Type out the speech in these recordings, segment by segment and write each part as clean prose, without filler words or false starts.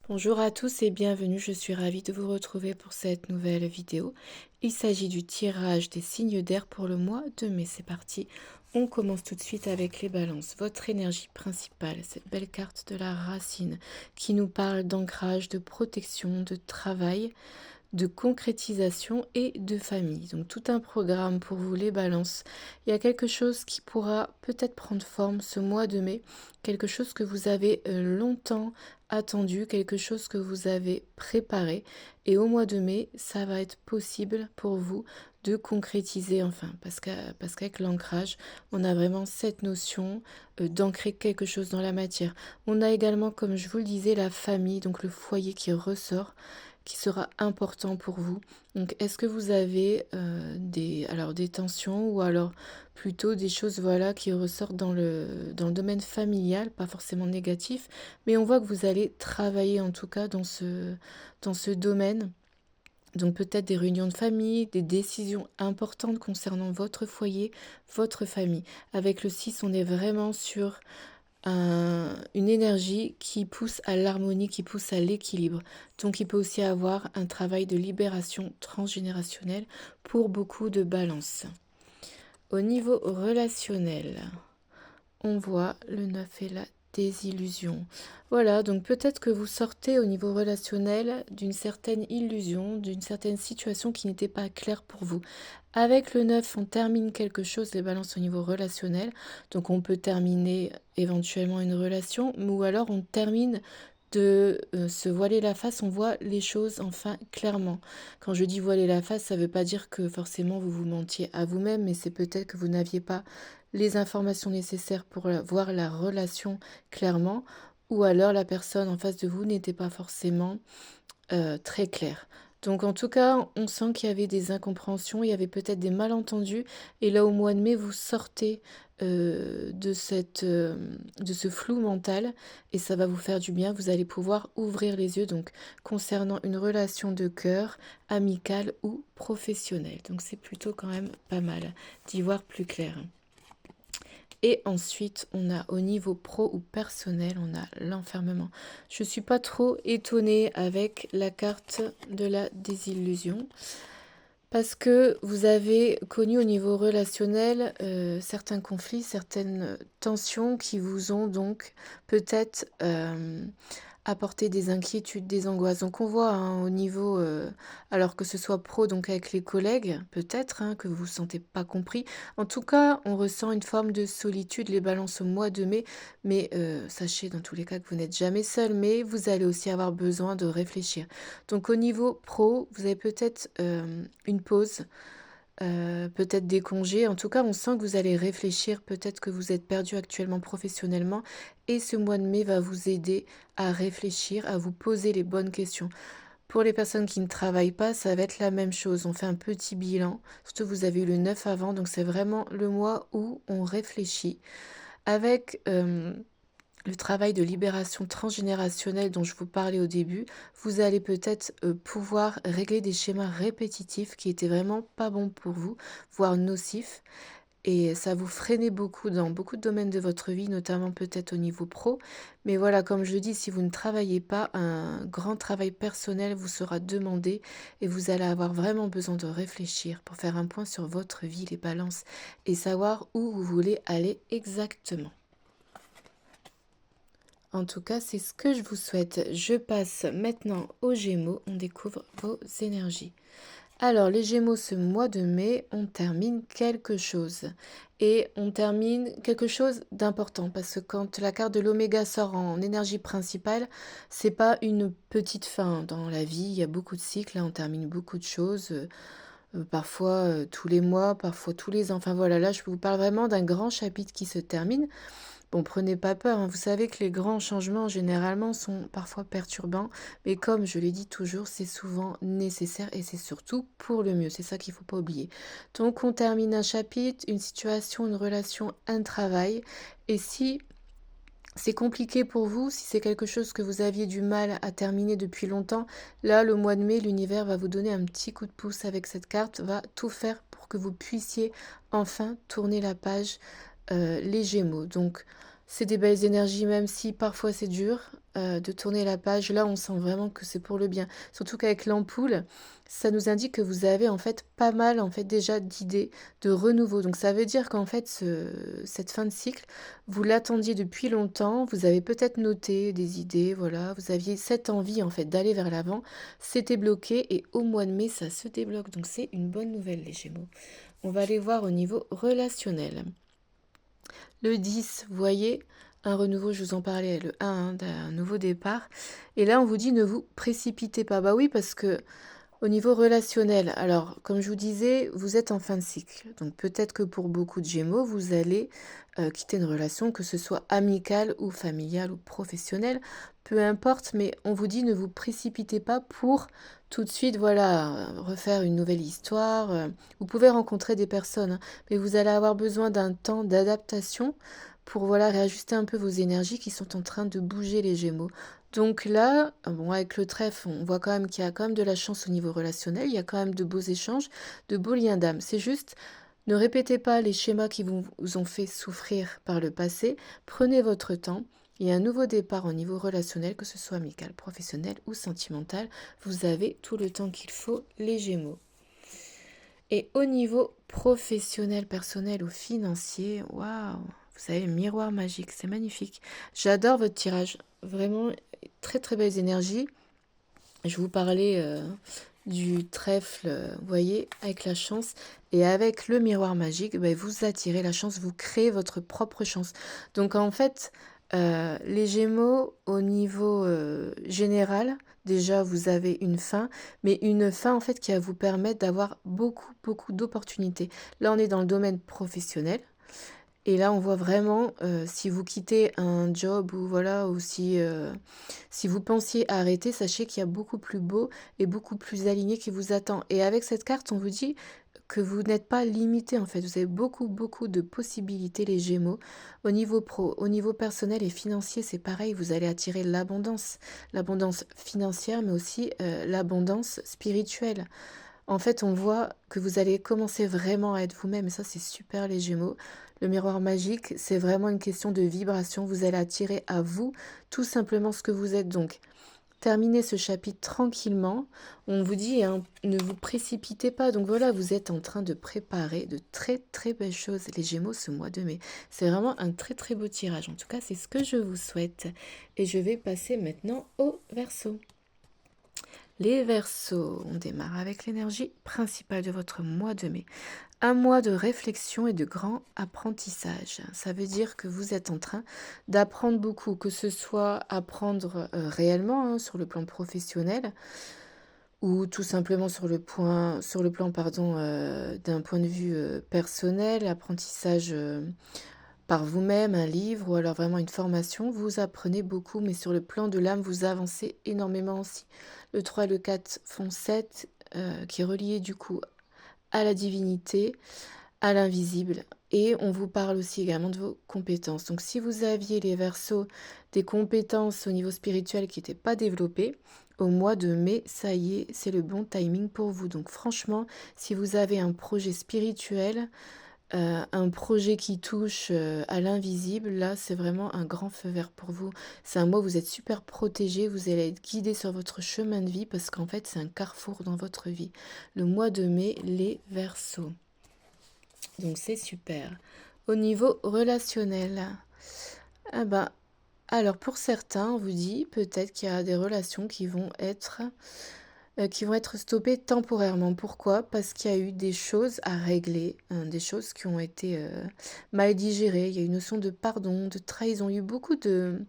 Bonjour à tous et bienvenue, je suis ravie de vous retrouver pour cette nouvelle vidéo. Il s'agit du tirage des signes d'air pour le mois de mai, c'est parti. On commence tout de suite avec les balances. Votre énergie principale, cette belle carte de la racine qui nous parle d'ancrage, de protection, de travail, de concrétisation et de famille. Donc tout un programme pour vous les balances. Il y a quelque chose qui pourra peut-être prendre forme ce mois de mai, quelque chose que vous avez longtemps attendu, quelque chose que vous avez préparé. Et au mois de mai, ça va être possible pour vous de concrétiser enfin, parce qu'avec l'ancrage, on a vraiment cette notion d'ancrer quelque chose dans la matière. On a également, comme je vous le disais, la famille, donc le foyer qui ressort, qui sera important pour vous. Donc, est-ce que vous avez des tensions ou alors plutôt des choses voilà, qui ressortent dans le domaine familial, pas forcément négatif, mais on voit que vous allez travailler en tout cas dans ce domaine. Donc peut-être des réunions de famille, des décisions importantes concernant votre foyer, votre famille. Avec le 6, on est vraiment sur une énergie qui pousse à l'harmonie, qui pousse à l'équilibre. Donc il peut aussi avoir un travail de libération transgénérationnelle pour beaucoup de balance. Au niveau relationnel, on voit le 9 et la désillusion. Voilà, donc peut-être que vous sortez au niveau relationnel d'une certaine illusion, d'une certaine situation qui n'était pas claire pour vous. Avec le 9, on termine quelque chose, les balances au niveau relationnel. Donc on peut terminer éventuellement une relation, ou alors on termine de se voiler la face, on voit les choses enfin clairement. Quand je dis voiler la face, ça ne veut pas dire que forcément vous vous mentiez à vous-même, mais c'est peut-être que vous n'aviez pas les informations nécessaires pour voir la relation clairement, ou alors la personne en face de vous n'était pas forcément très claire. Donc en tout cas, on sent qu'il y avait des incompréhensions, il y avait peut-être des malentendus, et là au mois de mai, vous sortez de ce flou mental, et ça va vous faire du bien, vous allez pouvoir ouvrir les yeux, donc concernant une relation de cœur, amicale ou professionnelle. Donc c'est plutôt quand même pas mal d'y voir plus clair. Et ensuite, on a au niveau pro ou personnel, on a l'enfermement. Je ne suis pas trop étonnée avec la carte de la désillusion parce que vous avez connu au niveau relationnel certains conflits, certaines tensions qui vous ont donc peut-être apporter des inquiétudes, des angoisses. Donc on voit hein, au niveau, alors que ce soit pro, donc avec les collègues, peut-être hein, que vous vous sentez pas compris. En tout cas, on ressent une forme de solitude, les balances au mois de mai. Mais sachez dans tous les cas que vous n'êtes jamais seul, mais vous allez aussi avoir besoin de réfléchir. Donc au niveau pro, vous avez peut-être une pause. Peut-être des congés. En tout cas, on sent que vous allez réfléchir. Peut-être que vous êtes perdu actuellement professionnellement. Et ce mois de mai va vous aider à réfléchir, à vous poser les bonnes questions. Pour les personnes qui ne travaillent pas, ça va être la même chose. On fait un petit bilan. Surtout, vous avez eu le 9 avant. Donc, c'est vraiment le mois où on réfléchit. Avec le travail de libération transgénérationnelle dont je vous parlais au début, vous allez peut-être pouvoir régler des schémas répétitifs qui étaient vraiment pas bons pour vous, voire nocifs. Et ça vous freinait beaucoup dans beaucoup de domaines de votre vie, notamment peut-être au niveau pro. Mais voilà, comme je dis, si vous ne travaillez pas, un grand travail personnel vous sera demandé et vous allez avoir vraiment besoin de réfléchir pour faire un point sur votre vie, les balances, et savoir où vous voulez aller exactement. En tout cas, c'est ce que je vous souhaite. Je passe maintenant aux Gémeaux. On découvre vos énergies. Alors, les Gémeaux, ce mois de mai, on termine quelque chose. Et on termine quelque chose d'important. Parce que quand la carte de l'Oméga sort en énergie principale, c'est pas une petite fin. Dans la vie, il y a beaucoup de cycles. Là, on termine beaucoup de choses. Parfois tous les mois, parfois tous les ans. Enfin voilà, là, je vous parle vraiment d'un grand chapitre qui se termine. Bon, prenez pas peur, hein. Vous savez que les grands changements, généralement, sont parfois perturbants. Mais comme je l'ai dit toujours, c'est souvent nécessaire et c'est surtout pour le mieux. C'est ça qu'il ne faut pas oublier. Donc, on termine un chapitre, une situation, une relation, un travail. Et si c'est compliqué pour vous, si c'est quelque chose que vous aviez du mal à terminer depuis longtemps, là, le mois de mai, l'univers va vous donner un petit coup de pouce avec cette carte, va tout faire pour que vous puissiez enfin tourner la page, les Gémeaux. Donc, C'est des belles énergies, même si parfois c'est dur de tourner la page. Là, on sent vraiment que c'est pour le bien. Surtout qu'avec l'ampoule, ça nous indique que vous avez en fait pas mal en fait déjà d'idées de renouveau. Donc ça veut dire qu'en fait cette fin de cycle, vous l'attendiez depuis longtemps. Vous avez peut-être noté des idées, voilà. Vous aviez cette envie en fait d'aller vers l'avant. C'était bloqué et au mois de mai, ça se débloque. Donc c'est une bonne nouvelle les Gémeaux. On va aller voir au niveau relationnel. Le 10, vous voyez, un renouveau, je vous en parlais, le 1, hein, d'un nouveau départ. Et là, on vous dit ne vous précipitez pas. Bah oui, parce que au niveau relationnel, alors, comme je vous disais, vous êtes en fin de cycle. Donc peut-être que pour beaucoup de Gémeaux, vous allez quitter une relation, que ce soit amicale ou familiale ou professionnelle, peu importe, mais on vous dit ne vous précipitez pas pour tout de suite, voilà, refaire une nouvelle histoire. Vous pouvez rencontrer des personnes, hein, mais vous allez avoir besoin d'un temps d'adaptation pour, voilà, réajuster un peu vos énergies qui sont en train de bouger les Gémeaux. Donc là, bon, avec le trèfle, on voit quand même qu'il y a quand même de la chance au niveau relationnel, il y a quand même de beaux échanges, de beaux liens d'âme. C'est juste, ne répétez pas les schémas qui vous ont fait souffrir par le passé, prenez votre temps. Il y a un nouveau départ au niveau relationnel, que ce soit amical, professionnel ou sentimental. Vous avez tout le temps qu'il faut, les Gémeaux. Et au niveau professionnel, personnel ou financier, waouh, vous avez le miroir magique, c'est magnifique. J'adore votre tirage, vraiment très très belles énergies. Je vous parlais du trèfle, vous voyez, avec la chance. Et avec le miroir magique, ben, vous attirez la chance, vous créez votre propre chance. Donc en fait, les Gémeaux, au niveau général, déjà, vous avez une fin, mais une fin en fait qui va vous permettre d'avoir beaucoup, beaucoup d'opportunités. Là, on est dans le domaine professionnel. Et là, on voit vraiment, si vous quittez un job ou voilà, ou si vous pensiez arrêter, sachez qu'il y a beaucoup plus beau et beaucoup plus aligné qui vous attend. Et avec cette carte, on vous dit que vous n'êtes pas limité en fait. Vous avez beaucoup, beaucoup de possibilités, les Gémeaux. Au niveau pro, au niveau personnel et financier, c'est pareil. Vous allez attirer l'abondance financière, mais aussi l'abondance spirituelle. En fait, on voit que vous allez commencer vraiment à être vous-même, et ça, c'est super les Gémeaux. Le miroir magique, c'est vraiment une question de vibration. Vous allez attirer à vous tout simplement ce que vous êtes. Donc, terminez ce chapitre tranquillement. On vous dit, hein, ne vous précipitez pas. Donc voilà, vous êtes en train de préparer de très très belles choses, les Gémeaux, ce mois de mai. C'est vraiment un très très beau tirage. En tout cas, c'est ce que je vous souhaite. Et je vais passer maintenant au Verseau. Les Verseaux, on démarre avec l'énergie principale de votre mois de mai. Un mois de réflexion et de grand apprentissage. Ça veut dire que vous êtes en train d'apprendre beaucoup, que ce soit apprendre réellement hein, sur le plan professionnel ou tout simplement sur le plan pardon, d'un point de vue personnel, apprentissage par vous-même, un livre ou alors vraiment une formation, vous apprenez beaucoup, mais sur le plan de l'âme, vous avancez énormément aussi. Le 3 et le 4 font 7, qui est relié du coup à la divinité, à l'invisible. Et on vous parle aussi également de vos compétences. Donc si vous aviez les Verseaux des compétences au niveau spirituel qui n'étaient pas développées, au mois de mai, ça y est, c'est le bon timing pour vous. Donc franchement, si vous avez un projet spirituel, un projet qui touche à l'invisible, là, c'est vraiment un grand feu vert pour vous. C'est un mois où vous êtes super protégé, vous allez être guidé sur votre chemin de vie parce qu'en fait, c'est un carrefour dans votre vie. Le mois de mai, les Verseaux. Donc c'est super. Au niveau relationnel, ah ben, alors pour certains, on vous dit peut-être qu'il y a des relations qui vont être stoppées temporairement. Pourquoi? Parce qu'il y a eu des choses à régler, hein, des choses qui ont été mal digérées. Il y a eu une notion de pardon, de trahison. Il y a eu beaucoup de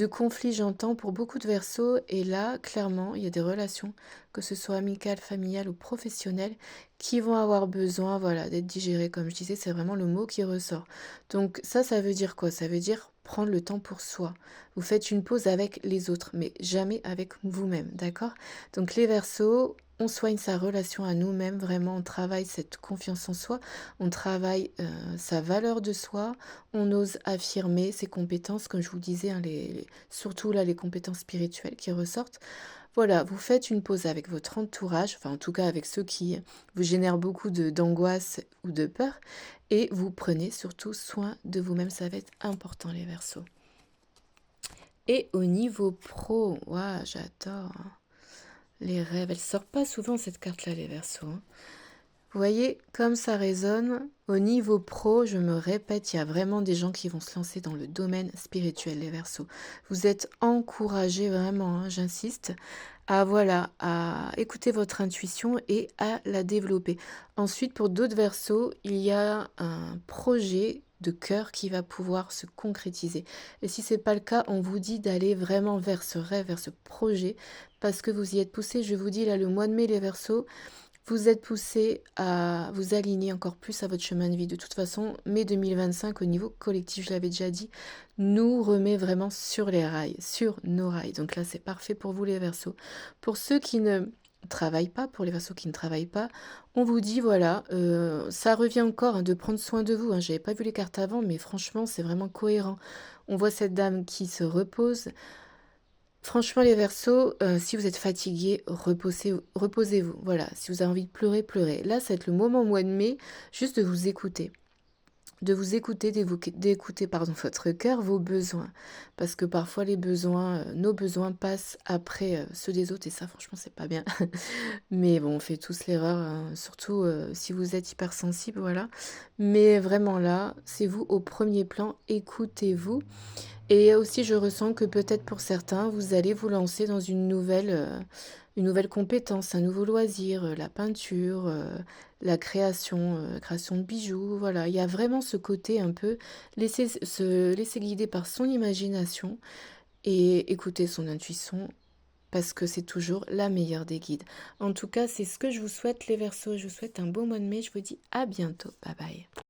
conflits, j'entends, pour beaucoup de Verseaux. Et là, clairement, il y a des relations, que ce soit amicales, familiales ou professionnelles, qui vont avoir besoin, voilà, d'être digérées. Comme je disais, c'est vraiment le mot qui ressort. Donc ça veut dire quoi? Ça veut dire prendre le temps pour soi. Vous faites une pause avec les autres, mais jamais avec vous-même, d'accord? Donc les Verseaux, on soigne sa relation à nous-mêmes, vraiment, on travaille cette confiance en soi, on travaille sa valeur de soi, on ose affirmer ses compétences, comme je vous disais, hein, surtout là les compétences spirituelles qui ressortent. Voilà, vous faites une pause avec votre entourage, enfin en tout cas avec ceux qui vous génèrent beaucoup d'angoisse ou de peur, et vous prenez surtout soin de vous-même, ça va être important les Verseaux. Et au niveau pro, waouh, j'adore, hein. Les rêves, elle sort pas souvent cette carte-là, les Verseaux, hein. Vous voyez, comme ça résonne, au niveau pro, je me répète, il y a vraiment des gens qui vont se lancer dans le domaine spirituel, les Verseaux. Vous êtes encouragés vraiment, hein, j'insiste, à voilà, à écouter votre intuition et à la développer. Ensuite, pour d'autres Verseaux, il y a un projet de cœur qui va pouvoir se concrétiser. Et si c'est pas le cas, on vous dit d'aller vraiment vers ce rêve, vers ce projet, parce que vous y êtes poussé. Je vous dis là, le mois de mai, les Verseaux, vous êtes poussé à vous aligner encore plus à votre chemin de vie. De toute façon, mai 2025, au niveau collectif, je l'avais déjà dit, nous remet vraiment sur les rails, sur nos rails. Donc là, c'est parfait pour vous les Verseaux. Pour ceux qui ne travaillent pas, pour les Verseaux qui ne travaillent pas, on vous dit, voilà, ça revient encore, hein, de prendre soin de vous, hein. J'avais pas vu les cartes avant, mais franchement, c'est vraiment cohérent. On voit cette dame qui se repose. Franchement, les Verseaux, si vous êtes fatigués, reposez-vous. Voilà, si vous avez envie de pleurer, pleurez. Là, ça va être le moment au mois de mai, juste de vous écouter. De vous écouter, d'écouter pardon, votre cœur, vos besoins. Parce que parfois, les besoins, nos besoins passent après ceux des autres, et ça, franchement, c'est pas bien. Mais bon, on fait tous l'erreur, hein, surtout si vous êtes hypersensible, voilà. Mais vraiment là, c'est vous au premier plan, écoutez-vous. Et aussi, je ressens que peut-être pour certains, vous allez vous lancer dans une nouvelle compétence, un nouveau loisir, la peinture, la création de bijoux. Voilà, il y a vraiment ce côté un peu se laisser guider par son imagination et écouter son intuition parce que c'est toujours la meilleure des guides. En tout cas, c'est ce que je vous souhaite, les Verseaux. Je vous souhaite un beau mois de mai. Je vous dis à bientôt. Bye bye.